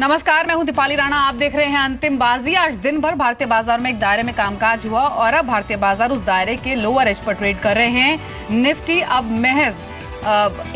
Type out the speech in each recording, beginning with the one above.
नमस्कार, मैं हूं दीपाली राणा। आप देख रहे हैं अंतिम बाजी। आज दिन भर भारतीय बाजार में एक दायरे में कामकाज हुआ और अब भारतीय बाजार उस दायरे के लोअर एज पर ट्रेड कर रहे हैं। निफ्टी अब महज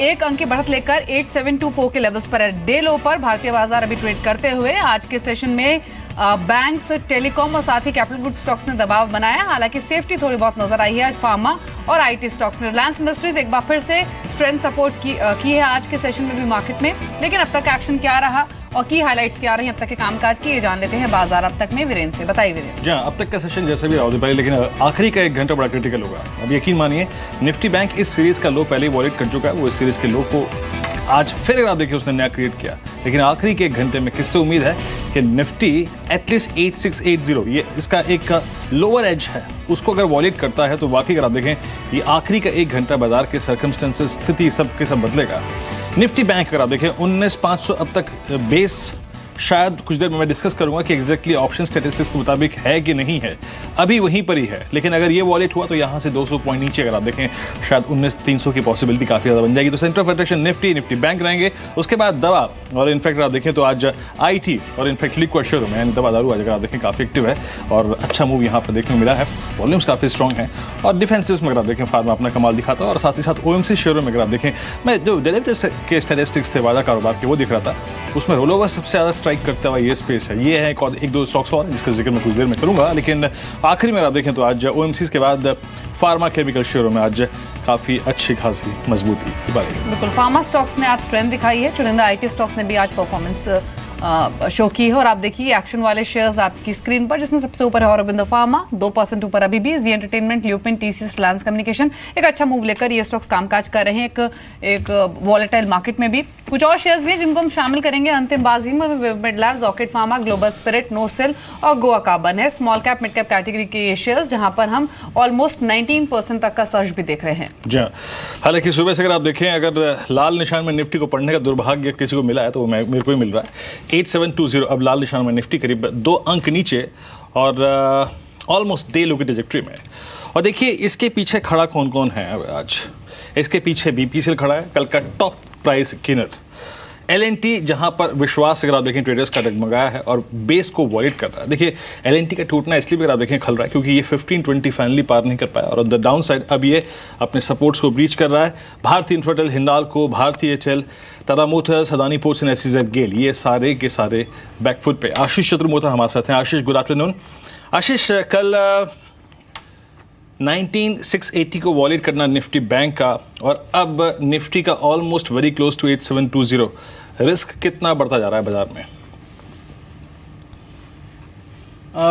एक अंक की बढ़त लेकर 8724 के लेवल्स पर है। डे लो पर भारतीय बाजार अभी ट्रेड करते हुए आज के सेशन में बैंक्स, टेलीकॉम और साथ ही कैपिटल गुड स्टॉक्स ने दबाव बनाया। हालांकि सेफ्टी थोड़ी बहुत नजर आई है आज फार्मा और आईटी स्टॉक्स ने। रिलायंस इंडस्ट्रीज एक बार फिर से स्ट्रेंथ सपोर्ट की है आज के सेशन में भी मार्केट में। लेकिन अब तक एक्शन क्या रहा और की हाइलाइट्स क्या रही अब तक के कामकाज की, ये जान लेते हैं बाजार अब तक में वीरेंद्र से। बताइए वीरेंद्र। जी, अब तक का सेशन जैसे भी रहा लेकिन आखिरी का 1 घंटा बड़ा क्रिटिकल होगा। अब यकीन मानिए निफ्टी बैंक इस सीरीज का लो पहले ही वॉलेट कर चुका है। वो इस सीरीज के लो को आज फिर अगर आप देखिए उसने नया क्रिएट किया, लेकिन आखिरी के 1 घंटे में किससे उम्मीद है कि निफ्टी एटलीस्ट 8680 ये इसका एक लोअर एज है, उसको अगर वॉलेट करता है तो वाकई अगर आप देखें ये आखिरी का 1 घंटा बाजार के सर्कमस्टेंसेस, स्थिति सब के सब बदलेगा। निफ्टी बैंक अगर आप देखें 19500 अब तक बेस, शायद कुछ देर में मैं डिस्कस करूंगा कि एग्जैक्टली ऑप्शन स्टैटिस्टिक्स के मुताबिक है कि नहीं है, अभी वहीं पर ही है। लेकिन अगर ये वॉलेट हुआ तो यहाँ से 200 पॉइंट नीचे अगर आप देखें शायद 19300 की पॉसिबिलिटी काफ़ी ज़्यादा बन जाएगी। तो centre of attraction Nifty bank रहेंगे। उसके बाद दवा और इनफैक्ट आप देखें तो आज आईटी और इनफैक्ट लिक्विड शेयरों में दवा दारू आज अगर आप देखें काफ़ी एक्टिव है और अच्छा मूव यहाँ पर देखने को मिला है। वॉल्यूम्स काफ़ी स्ट्रॉन्ग हैं और डिफेंसिव्स में अगर आप देखें फार्मा अपना कमाल दिखाता है और साथ ही साथ ओएमसी शेयरों में अगर आप देखें, मैं जो डेरिवेटिव्स के स्टैटिस्टिक्स थे वादा कारोबार के वो दिख रहा था, उसमें रोलोवर सबसे ज़्यादा स्ट्राइक करता हुआ ये स्पेस है। ये है एक दो स्टॉक्स और जिसका जिक्र मैं कुछ देर में करूंगा। लेकिन आखिरी में आप देखें तो आज ओएमसीज के बाद फार्मा केमिकल शेयरों में आज काफ़ी अच्छी खासी मजबूती दिखाई। बिल्कुल, फार्मा स्टॉक्स ने आज स्ट्रेंथ दिखाई है। चुनिंदा आईटी स्टॉक्स ने भी आज परफॉर्मेंस शो की है। और आप देखिए एक्शन वाले शेयर्स आपकी स्क्रीन पर, जिसमें सबसे ऊपर है औरबिंदो फार्मा 2% ऊपर अभी भी। Zee entertainment, Lupin, TCS, Reliance communication एक अच्छा मूव लेकर ये स्टॉक्स कामकाज कर रहे हैं एक वॉलेटाइल मार्केट में भी। कुछ और शेयर्स भी हैं जिनको हम शामिल करेंगे अंतिम बाजी में। Midland, Orchid Pharma, Global Spirit, Nocil और गोवा कार्बन है small cap mid cap category के ये शेयर्स, जहां पर हम ऑलमोस्ट 19% तक का सर्ज भी देख रहे हैं। जी हाँ, हालांकि सुबह से अगर आप देखें अगर लाल निशान में निफ्टी को पढ़ने का दुर्भाग्य किसी को मिला है तो वो मेरे को ही मिल रहा है। 8720 अब लाल निशान में निफ्टी करीब 2 अंक नीचे और ऑलमोस्ट डे लो की ट्रैजेक्टरी में। और देखिए इसके पीछे खड़ा कौन कौन है आज। इसके पीछे बीपीसीएल खड़ा है, कल का टॉप प्राइस गेनर। एलएनटी जहां पर विश्वास अगर आप देखें ट्रेडर्स का डगमगाया है और बेस को वॉलेट कर रहा है। देखिए एलएनटी का टूटना इसलिए भी अगर आप देखें खल रहा है क्योंकि ये 1520 फाइनली पार नहीं कर पाया और द डाउन साइड अब ये अपने सपोर्ट्स को ब्रीच कर रहा है। भारतीय Infratel, Hindalco, Bharti HL, Tata motors, Adani ports and SEZ GAIL, ये सारे के सारे बैकफुट पे। आशीष चतुर्मोता हमारे साथ हैं। आशीष, गुड आफ्टरनून। आशीष, कल 19680 को वॉलेट करना निफ्टी बैंक का और अब निफ्टी का almost very close to 8720, risk कितना बढ़ता जा रहा है बाजार में?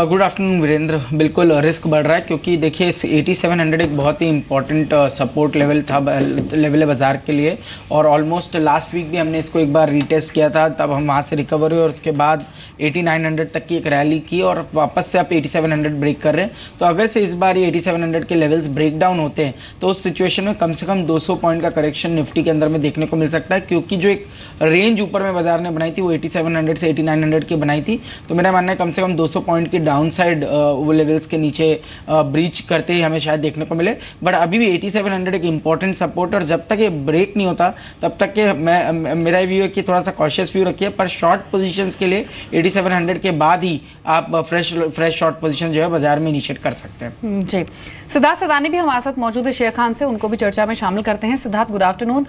Good afternoon Virendra. बिल्कुल रिस्क बढ़ रहा है क्योंकि देखिए 8700 एक बहुत ही इंपॉर्टेंट सपोर्ट लेवल है बाजार के लिए और ऑलमोस्ट लास्ट वीक भी हमने इसको एक बार रीटेस्ट किया था, तब हम वहाँ से रिकवर हुए और उसके बाद 8900 तक की एक रैली की और वापस से आप 8700 ब्रेक कर रहे हैं। तो अगर से इस बार ये 8700 के लेवल्स ब्रेक डाउन होते हैं तो उस सिचुएशन में कम से कम 200 पॉइंट का करेक्शन निफ्टी के अंदर में देखने को मिल सकता है, क्योंकि जो एक रेंज ऊपर में बाजार ने बनाई थी वो 8700 से 8900 की बनाई थी। तो मेरा मानना है कम से कम 200 पॉइंट डाउन साइड वो लेवल्स के नीचे ब्रीच करते ही हमें शायद देखने को मिले। बट अभी भी 8700 एक इंपॉर्टेंट सपोर्ट और जब तक ये ब्रेक नहीं होता तब तक के मेरा व्यू है कि थोड़ा सा कॉशियस व्यू रखिए। पर शॉर्ट पोजीशंस के लिए 8700 के बाद ही आप फ्रेश शॉर्ट पोजीशन जो है बाजार में इनिशिएट कर सकते हैं। जी, सिद्धार्थ सदानी भी हमारे साथ मौजूद है शेयर खान से, उनको भी चर्चा में शामिल करते हैं। Siddharth, good afternoon.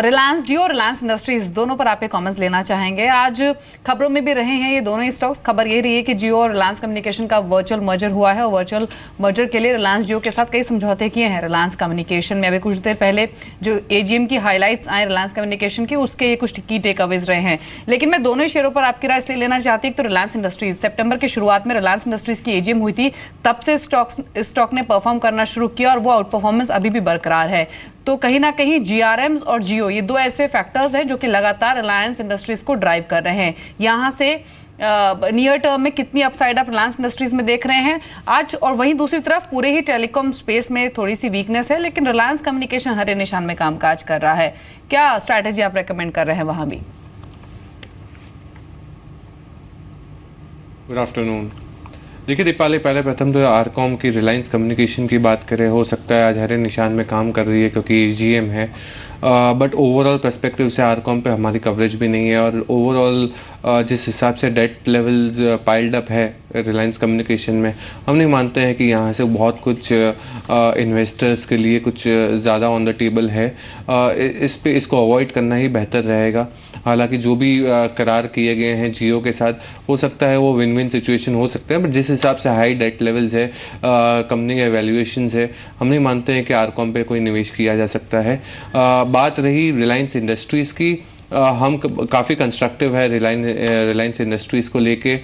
Reliance Jio, Reliance industries दोनों पर आपके कमेंट्स लेना चाहेंगे। आज खबरों में भी रहे हैं ये दोनों ही स्टॉक्स। खबर ये रही है कि जियो और रिलायंस कम्युनिकेशन का वर्चुअल मर्जर हुआ है और वर्चुअल मर्जर के लिए रिलायंस जियो के साथ कई समझौते किए हैं रिलायंस कम्युनिकेशन में। अभी कुछ देर पहले जो एजीएम की हाइलाइट्स आए रिलायंस कम्युनिकेशन की, उसके ये कुछ की टेक अवेज रहे हैं। लेकिन मैं दोनों ही शेयरों पर आपकी राय इसलिए लेना चाहती हूँ। तो रिलायंस इंडस्ट्रीज, सितंबर की शुरुआत में रिलायंस इंडस्ट्रीज की एजीएम हुई थी, तब से स्टॉक ने परफॉर्म करना शुरू किया और वो आउट परफॉर्मेंस अभी भी बरकरार है। तो कहीं ना कहीं जीआरएम्स और जियो, ये दो ऐसे फैक्टर्स हैं जो कि लगातार रिलायंस इंडस्ट्रीज को ड्राइव कर रहे हैं। यहाँ से नियर टर्म में कितनी अपसाइड आप रिलायंस इंडस्ट्रीज में देख रहे हैं आज? और वहीं दूसरी तरफ पूरे ही टेलीकॉम स्पेस में थोड़ी सी वीकनेस है, लेकिन रिलायंस कम्युनिकेशन हरे निशान में कामकाज कर रहा है। क्या स्ट्रैटेजी आप रेकमेंड कर रहे हैं वहां भी? Good afternoon. देखिए दीपाली, पहले प्रथम तो आरकॉम की रिलायंस कम्युनिकेशन की बात करें, हो सकता है आज हरे निशान में काम कर रही है क्योंकि जीएम है, बट ओवरऑल पर्सपेक्टिव से आरकॉम पे हमारी कवरेज भी नहीं है। और ओवरऑल जिस हिसाब से डेट लेवल्स पाइल्ड अप है रिलायंस कम्युनिकेशन में, हम नहीं मानते हैं कि यहाँ से बहुत कुछ इन्वेस्टर्स के लिए कुछ ज़्यादा ऑन द टेबल है। इसको अवॉइड करना ही बेहतर रहेगा। हालांकि जो भी करार किए गए हैं जियो के साथ, हो सकता है वो विन विन सिचुएशन हो सकते हैं, बट जिस हिसाब से हाई डेट लेवल्स है, कंपनी के वैल्यूएशंस है, हम नहीं मानते हैं कि आरकॉम पे कोई निवेश किया जा सकता है। बात रही रिलायंस इंडस्ट्रीज़ की, हम काफ़ी कंस्ट्रक्टिव है रिलायंस इंडस्ट्रीज़ को लेके,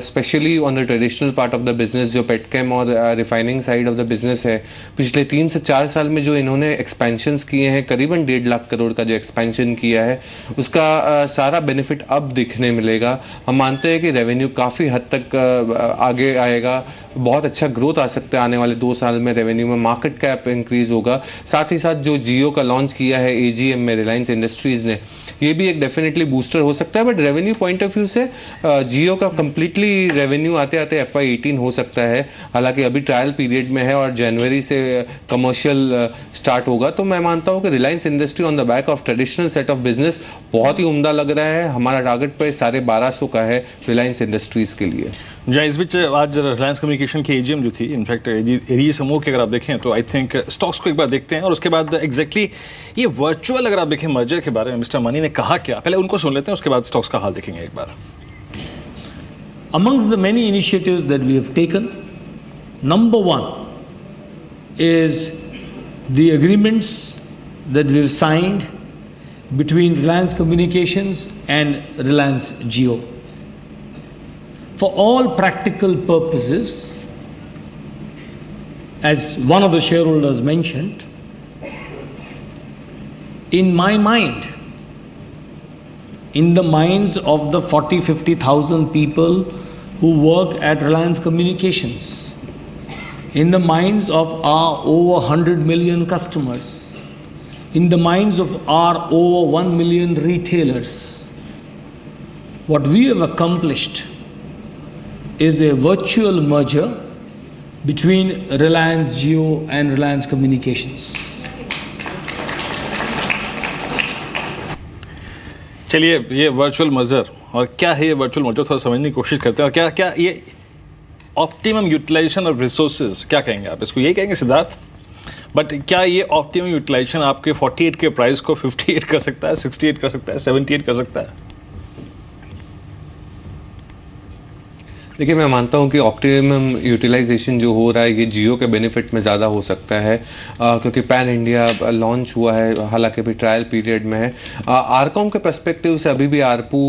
specially on the traditional part of the business जो पेटकेम और refining side of the business है। पिछले 3 से 4 साल में जो इन्होंने एक्सपेंशंस किए हैं, करीबन 1.5 लाख करोड़ का जो एक्सपेंशन किया है, उसका सारा बेनिफिट अब दिखने मिलेगा। हम मानते हैं कि रेवेन्यू काफ़ी हद तक आगे आएगा, बहुत अच्छा ग्रोथ आ सकता है आने वाले 2 साल में रेवेन्यू में, मार्केट कैप इंक्रीज होगा। साथ ही साथ जो जियो का लॉन्च किया है एजीएम में रिलायंस इंडस्ट्रीज़ ने, ये भी एक डेफिनेटली बूस्टर हो सकता है। But revenue point of view से जियो का कंप्लीटली रेवेन्यू आते आते FY18 हो सकता है। हालांकि अभी ट्रायल पीरियड में है और जनवरी से कमर्शियल स्टार्ट होगा। तो मैं मानता हूँ कि Reliance industry on the back of traditional set of business बहुत ही उम्दा लग रहा है। हमारा टारगेट पे 1250 का है रिलायंस इंडस्ट्रीज़ के लिए। जहाँ इस बीच आज रिलायंस कम्युनिकेशन की एजीएम जो थी, इनफैक्ट एरी समूह की अगर आप देखें तो आई थिंक स्टॉक्स को एक बार देखते हैं और उसके बाद एग्जैक्टली ये वर्चुअल अगर आप देखें मर्जर के बारे में मिस्टर मनी ने कहा क्या, पहले उनको सुन लेते हैं, उसके बाद स्टॉक्स का हाल देखेंगे एक बार। Amongst the many initiatives that we have taken, number one is the agreements that we've signed between Reliance Communications and Reliance Jio. For all practical purposes, as one of the shareholders mentioned, in my mind, in the minds of the 40,000-50,000 people who work at Reliance Communications, in the minds of our over 100 million customers, in the minds of our over 1 million retailers, what we have accomplished is a virtual merger between Reliance Jio and Reliance Communications. चलिए, ये virtual merger और क्या है ये virtual merger, थोड़ा समझने की कोशिश करते हैं। और क्या क्या ये ऑप्टिमम यूटिलाइजेशन ऑफ रिसोर्सेज क्या कहेंगे आप इसको, ये कहेंगे सिद्धार्थ? बट क्या ये ऑप्टिमम यूटिलाइजेशन आपके 48 के प्राइस को 58 कर सकता है, 68 कर सकता है, 78 कर सकता है? देखिए, मैं मानता हूं कि ऑप्टिमम यूटिलाइजेशन जो हो रहा है ये जियो के बेनिफिट में ज़्यादा हो सकता है, क्योंकि पैन इंडिया लॉन्च हुआ है, हालांकि अभी ट्रायल पीरियड में है। आरकॉम के पर्सपेक्टिव से अभी भी आरपू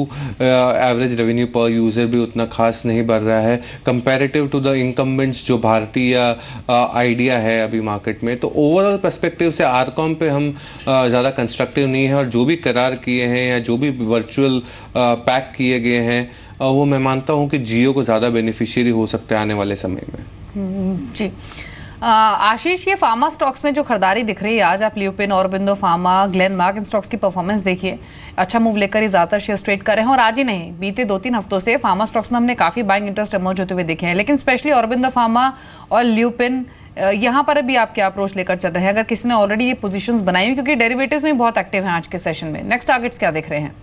एवरेज रेवेन्यू पर यूज़र भी उतना खास नहीं बढ़ रहा है कंपैरेटिव टू द इनकम्बेंट्स जो भारतीय आइडिया है अभी मार्केट में। तो ओवरऑल पर्सपेक्टिव से आरकॉम पे हम ज़्यादा कंस्ट्रक्टिव नहीं है, और जो भी करार किए हैं या जो भी वर्चुअल पैक किए गए हैं वो मैं मानता हूं कि जियो को ज़्यादा बेनिफिशियरी हो सकता है आने वाले समय में। जी आशीष, ये फार्मा स्टॉक्स में जो खरीदारी दिख रही है आज, आप ल्यूपिन, ऑरोबिंदो फार्मा, ग्लेनमार्क, इन स्टॉक्स की परफॉर्मेंस देखिए, अच्छा मूव लेकर ही ज़्यादातर शेयर ट्रेड कर रहे हैं। और आज ही नहीं, बीते 2-3 हफ्तों से फार्मा स्टॉक्स में हमने काफ़ी बाइंग इंटरेस्ट इमर्ज होते हुए देखे हैं, लेकिन स्पेशली ऑरोबिंदो फार्मा और ल्यूपिन, यहाँ पर भी आप क्या अप्रोच लेकर चल रहे हैं अगर किसी ने ऑलरेडी ये पोजीशंस बनाई हुई, क्योंकि डेरिवेटिव्स में बहुत एक्टिव हैं आज के सेशन में? नेक्स्ट टारगेट्स क्या देख रहे हैं?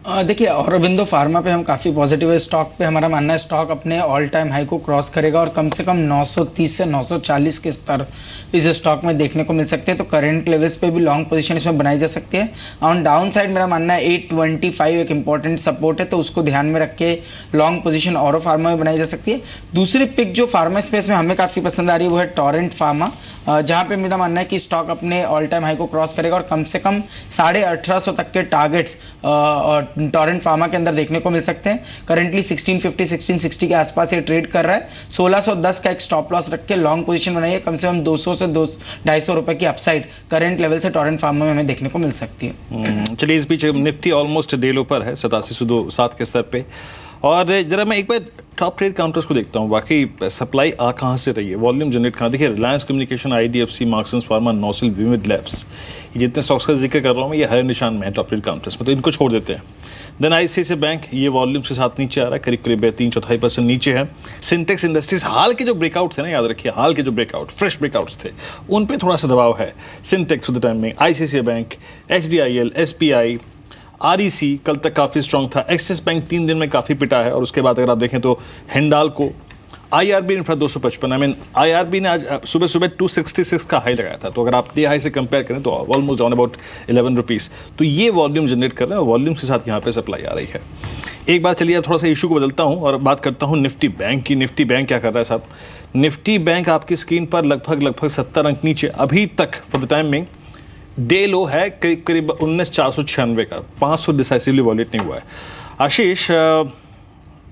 देखिए, ऑरोबिंदो फार्मा पे हम काफ़ी पॉजिटिव है। स्टॉक पे हमारा मानना है स्टॉक अपने ऑल टाइम हाई को क्रॉस करेगा और कम से कम 930 से 940 के स्तर इस स्टॉक में देखने को मिल सकते हैं। तो करंट लेवल्स पे भी लॉन्ग पोजीशन इसमें बनाई जा सकती है। ऑन डाउन साइड मेरा मानना है 825 एक इंपॉर्टेंट सपोर्ट है, तो उसको ध्यान में रख के लॉन्ग पोजीशन ऑरो फार्मा में बनाई जा सकती है। दूसरी पिक जो फार्मा स्पेस में हमें काफ़ी पसंद आ रही है वो है टॉरेंट फार्मा, जहाँ पे मेरा मानना है कि स्टॉक अपने ऑल टाइम हाई को क्रॉस करेगा और कम से कम 1850 तक के टारगेट्स टॉरेंट फार्मा के अंदर देखने को मिल सकते हैं। करंटली 1650 1660 के आसपास ये ट्रेड कर रहा है। 1610 का एक स्टॉप लॉस रख के लॉन्ग पोजीशन बनाइए, कम से कम 200 से 250 रुपए की अपसाइड करंट लेवल से टॉरेंट फार्मा में हमें देखने को मिल सकती है। चलिए, इस बीच निफ्टी ऑलमोस्ट डे लो पर है 8707 के स्तर पे। और जरा मैं एक बार टॉप ट्रेड काउंटर्स को देखता हूँ, वाकई सप्लाई आ कहाँ से रही है, वॉल्यूम जनरेट कहाँ। देखिए, Reliance communication, IDFC, Marksans pharma, Nocil, विमिड लैब्स, ये जितने स्टॉक्स का जिक्र कर रहा हूँ मैं, ये हरे निशान में है टॉप ट्रेड काउंटर्स में, तो इनको छोड़ देते हैं। देन आईसीआईसीआई बैंक ये वॉल्यूम के साथ नीचे आ रहा है, करीब करीब 3/4% नीचे है। सिंटेक्स इंडस्ट्रीज हाल के जो ब्रेकआउट थे ना, याद रखिए हाल के जो ब्रेकआउट फ्रेश ब्रेकआउट्स थे उन पे थोड़ा सा दबाव है। सिंटेक्स विद द टाइम में ICICI bank, HDIL, SBI, REC कल तक काफ़ी स्ट्रांग था। एक्सिस बैंक 3 दिन में काफ़ी पिटा है और उसके बाद अगर आप देखें तो Hindalco, IRB infra 255, I mean IRB ने आज सुबह सुबह 266 का हाई लगाया था, तो अगर आप डे हाई से कंपेयर करें तो ऑलमोस्ट डाउन अबाउट 11 रुपीज़। तो ये वॉल्यूम जनरेट कर रहे हैं और वॉल्यूम के साथ यहाँ पे सप्लाई आ रही है। एक बार चलिए अब थोड़ा सा इशू को बदलता हूँ और बात करता हूँ निफ्टी बैंक की। निफ्टी बैंक क्या कर रहा है साहब? निफ्टी बैंक आपकी स्क्रीन पर लगभग 70 अंक नीचे अभी तक फॉर द टाइम में। डे लो है करीब करीब 19,496 का, 500 डिसाइसिवली वॉलेट नहीं हुआ है। आशीष,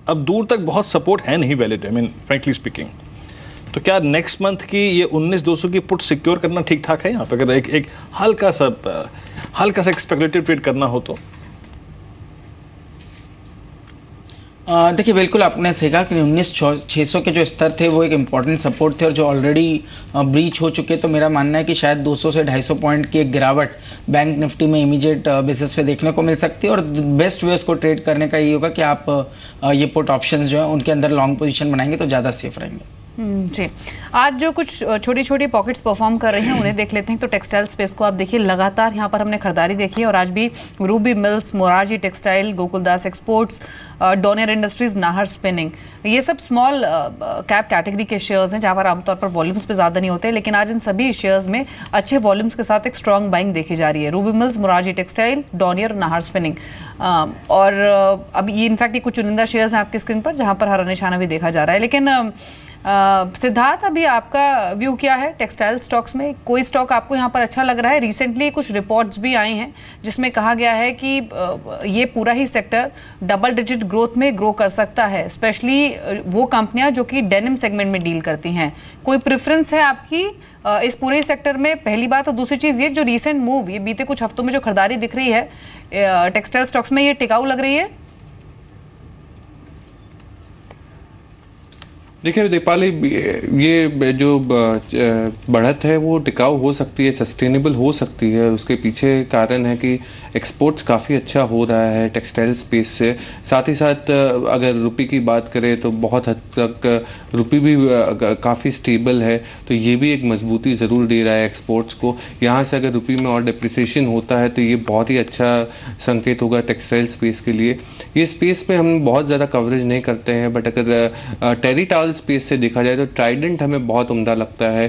अब दूर तक बहुत सपोर्ट है नहीं valid, I mean frankly speaking, तो क्या नेक्स्ट मंथ की ये 19,200 की पुट सिक्योर करना ठीक ठाक है यहाँ पे, अगर एक हल्का सा स्पेकुलेटिव ट्रेड करना हो तो? देखिए बिल्कुल आपने सही कहा कि 19,600 के जो स्तर थे वो एक इम्पॉर्टेंट सपोर्ट थे और जो ऑलरेडी ब्रीच हो चुके, तो मेरा मानना है कि शायद 200 से 250 पॉइंट की एक गिरावट बैंक निफ्टी में इमीडिएट बेसिस पे देखने को मिल सकती है। और बेस्ट वे उसको ट्रेड करने का ये होगा कि आप ये पुट ऑप्शंस जो हैं उनके अंदर लॉन्ग पोजीशन बनाएंगे तो ज़्यादा सेफ रहेंगे। जी, आज जो कुछ छोटी छोटी पॉकेट्स परफॉर्म कर रही हैं उन्हें देख लेते हैं। तो टेक्सटाइल स्पेस को आप देखिए, लगातार यहाँ पर हमने खरीदारी देखी है और आज भी Ruby mills, Morarji textile, Gokuldas exports, Dornier industries, Nahar spinning, ये सब स्मॉल कैप कैटेगरी के शेयर्स हैं जहाँ पर आमतौर पर वॉल्यूम्स पे ज़्यादा नहीं होते, लेकिन आज इन सभी शेयर्स में अच्छे वॉल्यूम्स के साथ एक स्ट्रॉन्ग बाइंग देखी जा रही है। Ruby mills, Morarji textile, Dornier, Nahar spinning, और अब ये इनफैक्ट ये कुछ चुनिंदा शेयर्स हैं आपकी स्क्रीन पर जहाँ पर हरा निशाना भी देखा जा रहा है। लेकिन सिद्धार्थ, अभी आपका व्यू क्या है टेक्सटाइल स्टॉक्स में? कोई स्टॉक आपको यहाँ पर अच्छा लग रहा है? रिसेंटली कुछ रिपोर्ट्स भी आई हैं जिसमें कहा गया है कि ये पूरा ही सेक्टर डबल डिजिट ग्रोथ में ग्रो कर सकता है, स्पेशली वो कंपनियां जो कि डेनिम सेगमेंट में डील करती हैं। कोई प्रेफरेंस है आपकी इस पूरे सेक्टर में? पहली बात। और दूसरी चीज़, ये जो रीसेंट मूव, ये बीते कुछ हफ्तों में जो खरीदारी दिख रही है टेक्सटाइल स्टॉक्स में, ये टिकाऊ लग रही है? देखिए दीपाली, ये जो बढ़त है वो टिकाऊ हो सकती है, सस्टेनेबल हो सकती है। उसके पीछे कारण है कि एक्सपोर्ट्स काफ़ी अच्छा हो रहा है टेक्सटाइल स्पेस से। साथ ही साथ अगर रुपये की बात करें तो बहुत हद तक रुपये भी काफ़ी स्टेबल है, तो ये भी एक मजबूती ज़रूर दे रहा है एक्सपोर्ट्स को। यहाँ से अगर रुपये में और डिप्रिसिएशन होता है तो ये बहुत ही अच्छा संकेत होगा टेक्सटाइल स्पेस के लिए। ये स्पेस में हम बहुत ज़्यादा कवरेज नहीं करते हैं, बट अगर टेरिटाल स्पेस से देखा जाए तो ट्राइडेंट हमें बहुत उम्दा लगता है।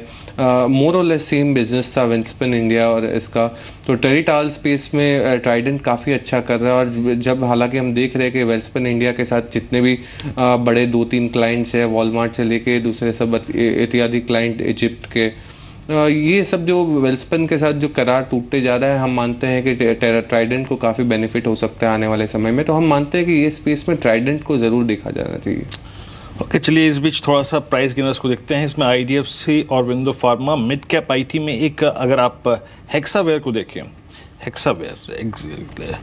मोर और लेस सेम बिजनेस था वेल्सपन इंडिया और इसका, तो टेरिटाल स्पेस में ट्राइडेंट काफ़ी अच्छा कर रहा है। और जब हालांकि हम देख रहे हैं कि वेल्सपन इंडिया के साथ जितने भी बड़े 2-3 क्लाइंट्स हैं, वॉलमार्ट से लेके दूसरे सब इत्यादि क्लाइंट इजिप्ट के, ये सब जो वेल्सपन के साथ जो करार टूटते जा रहा है, हम मानते हैं कि ट्राइडेंट को काफ़ी बेनिफिट हो सकता है आने वाले समय में। तो हम मानते हैं कि ये स्पेस में ट्राइडेंट को ज़रूर देखा जाना चाहिए। ओके, चलिए इस बीच थोड़ा सा प्राइस गेनर्स को देखते हैं। इसमें आईडीएफसी और window pharma, mid cap IT में एक, अगर आप हेक्सावेयर को देखें, हेक्सावेयर,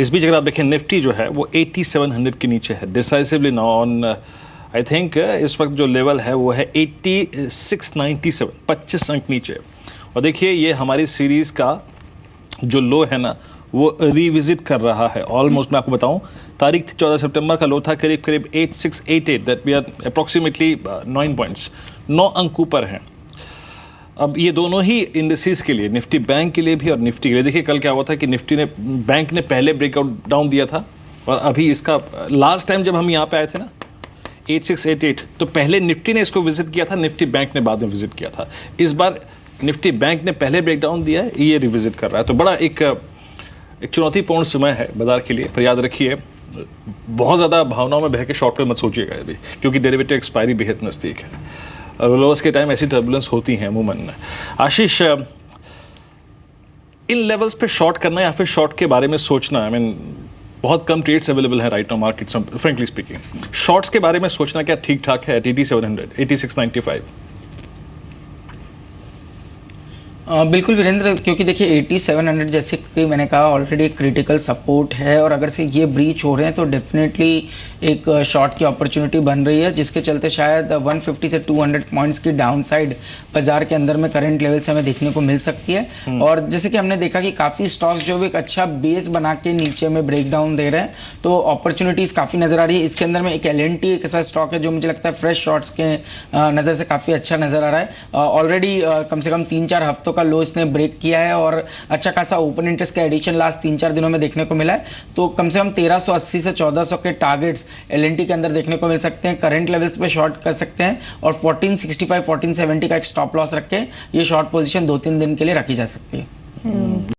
इस बीच अगर आप देखें निफ्टी जो है वो 8700 के नीचे है, decisively now on I think इस वक्त जो लेवल है वो है 8697, 25 अंक नीचे। और देखिए ये हमारी सीरीज़ का जो लो है ना वो रिविजिट कर रहा है ऑलमोस्ट। मैं आपको बताऊं, तारीख थी 14 सितंबर का लो था करीब 8688, that we are approximately 9 points, 9 अंक ऊपर हैं। अब ये दोनों ही इंडिसेस के लिए, निफ्टी बैंक के लिए भी और निफ्टी के लिए, देखिए कल क्या हुआ था कि निफ्टी ने, बैंक ने पहले ब्रेकआउट डाउन दिया था और अभी इसका लास्ट टाइम जब हम यहाँ पे आए थे ना 8688, तो पहले निफ्टी ने इसको विजिट किया था, निफ्टी बैंक ने बाद में विजिट किया था। इस बार निफ्टी बैंक ने पहले ब्रेकडाउन दिया है, ये रिविजिट कर रहा है। तो बड़ा एक चुनौतीपूर्ण समय है बाजार के लिए, पर याद रखिए बहुत ज़्यादा भावनाओं में बह के शॉर्ट टर्म मत सोचिएगा अभी, क्योंकि डेरिवेटिव एक्सपायरी बेहद नज़दीक है और लोअर्स के टाइम ऐसी टर्बुलेंस होती हैं अमूमन। आशीष, इन लेवल्स पे शॉर्ट करना या फिर शॉर्ट के बारे में सोचना, आई मीन बहुत कम ट्रेड्स अवेलेबल हैं राइट नाउ मार्केट्स में, फ्रेंकली स्पीकिंग, शॉर्ट्स के बारे में सोचना क्या ठीक ठाक है एट 8700, 8695? बिल्कुल वीरेंद्र, क्योंकि देखिए 8700 जैसे कि मैंने कहा ऑलरेडी एक क्रिटिकल सपोर्ट है, और अगर से ये ब्रीच हो रहे हैं तो डेफिनेटली एक शॉर्ट की अपॉर्चुनिटी बन रही है, जिसके चलते शायद 150 से 200 पॉइंट्स की डाउन साइड बाजार के अंदर में करंट लेवल से हमें देखने को मिल सकती है। और जैसे कि हमने देखा कि काफ़ी स्टॉक्स जो एक अच्छा बेस बना के नीचे में ब्रेक डाउन दे रहे हैं, तो अपॉर्चुनिटीज़ काफ़ी नज़र आ रही है। इसके अंदर में एक LNT एक ऐसा स्टॉक है जो मुझे लगता है फ्रेश शॉर्ट्स के नज़र से काफ़ी अच्छा नज़र आ रहा है। ऑलरेडी कम से कम 3-4 हफ्तों का लो इसने ब्रेक किया है, और अच्छा खासा ओपन इंटरेस्ट का एडिशन लास्ट 3-4 दिनों में देखने को मिला है। तो कम से कम 1380 से 1400 के टारगेट्स LNT के अंदर देखने को मिल सकते हैं। करंट लेवल्स पे शॉर्ट कर सकते हैं, और 1465 1470 का एक स्टॉप लॉस रख के ये शॉर्ट पोजीशन 2-3 दिन के लिए रखी जा सकती है।